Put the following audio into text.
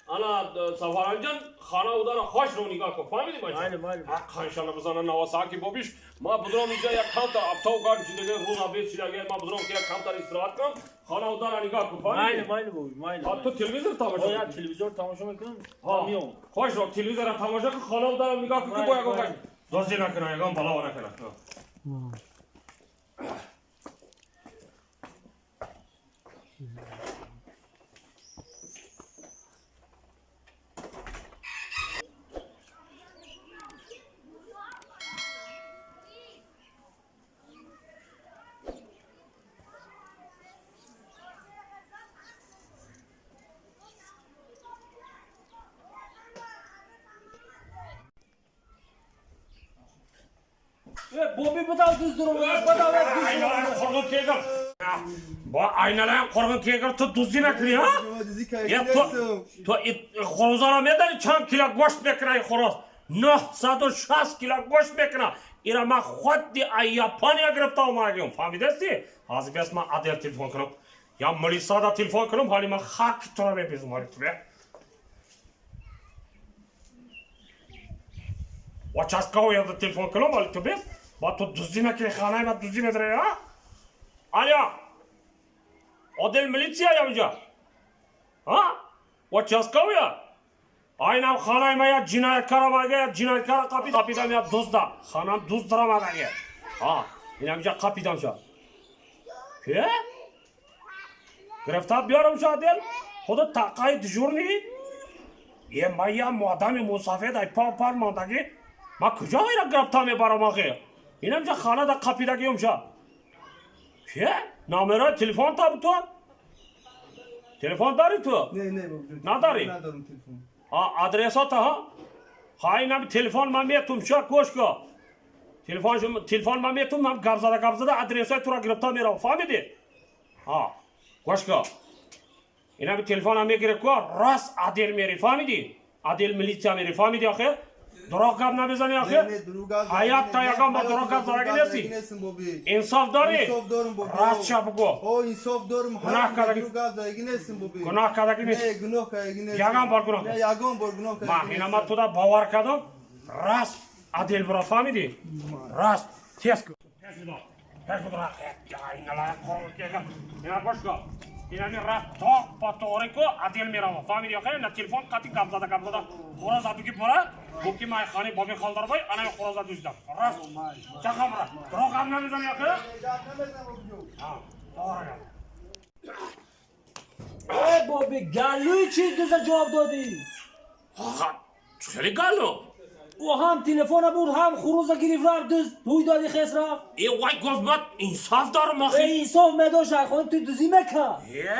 انا سفران جان خانه او داره خوش رو نگاه کن فهمیدی بچه؟ بله. خانشانه بزنه نواساکی بابیش ما بدرم اینجا یک کانتر ابتاو کار چیده روز بیت چیده ما بدرم که یک کانتر استراحت کنم خانه او داره نگاه کن فهمیدی؟ مایل بابی تو تلویزیون تماشا باید تلویزیون تماشا میکنم میام خوش رو تلویزیون تماشا کن خانه او داره نگاه کن که باید گوش دزدی نکنه یگان بلا نکنه بابی بداو دوست درو بداو Korkun kegir. Bu aynalar korkun kegir tu duzdi nakri ha? Ya tu horozara medan çam kilo goşt bekray horoz. 960 kilo goşt bekra. İra ma xoddi ay Yaponiya giriftar olmagim. Fahmidasi? Hozir bes ma adel telefon qilib. Ya Melisada telefon qilib hali ma haq turabe bizim hali turabe. Участковый телефон qilib hali turabe. Ba tu duzdi nakri xanay ma duzdi medray ha? Alo. Odel militsiya yapacak. Ha? O çaskavya. Aynen xanayma ya cinayetkara cinayetkara kapidam ya duzda. Xanam duzdıramaga ya. Ha. İnamca kapidam şu. He? Gireftar biyorum şu adel. Xoda taqay dijurni. Ye maya muadami musafir ay parmağındaki. Ma kuca ayra gireftar mibaram axi. İnamca xana da kapidagi yumşa. He? Namera telefon tabi tu? Telefon dari tu? Ne babacığım? Ne dari? Ne darım telefon? Ha adresa ta ha? Hay nam telefon mametum şak koşko. Telefon mametum nam gabzada adresa tura giripta mera fahmidi? Ha koşko. İna bir telefon ame gerek ko ras adil meri fahmidi? Adil militsiya meri fahmidi axe? Durak gab nabizani axe? Hayatta yakam ba durak gab zara gidersin. İnsaf dari. İnsaf darım babi. Rast çapıko. O insaf darım. Günah kadar Durak gab zara gidersin babi. Günah kadar gidersin. Ne günah kadar gidersin. Yagan var günah. Ne yagan var günah kadar Ma hinama tu da bavar kadam. Rast adil bura fahmidi? Rast. Tesko. Tesko rast. Ya inala korku yagan. İna koşko. İna mi rast tok patoriko adil mirava. Fahmidi yakayım na telefon kati gabzada. Xoraz aduki para. Bu ki may khani babi khaldarboy ana xorazda düzdam. Rast. Çakamra. Durak amna mizan yakayım. Ha. Doğru ya. بابی گلوی چی دوست جواب دادی خیلی گالو و هم تلفن بود هم خروز گریف رفت دوست توی دادی خیس رفت ای وای گفت من انصاف دارم ای آخه انصاف مداش خون تو دوزی مکه یه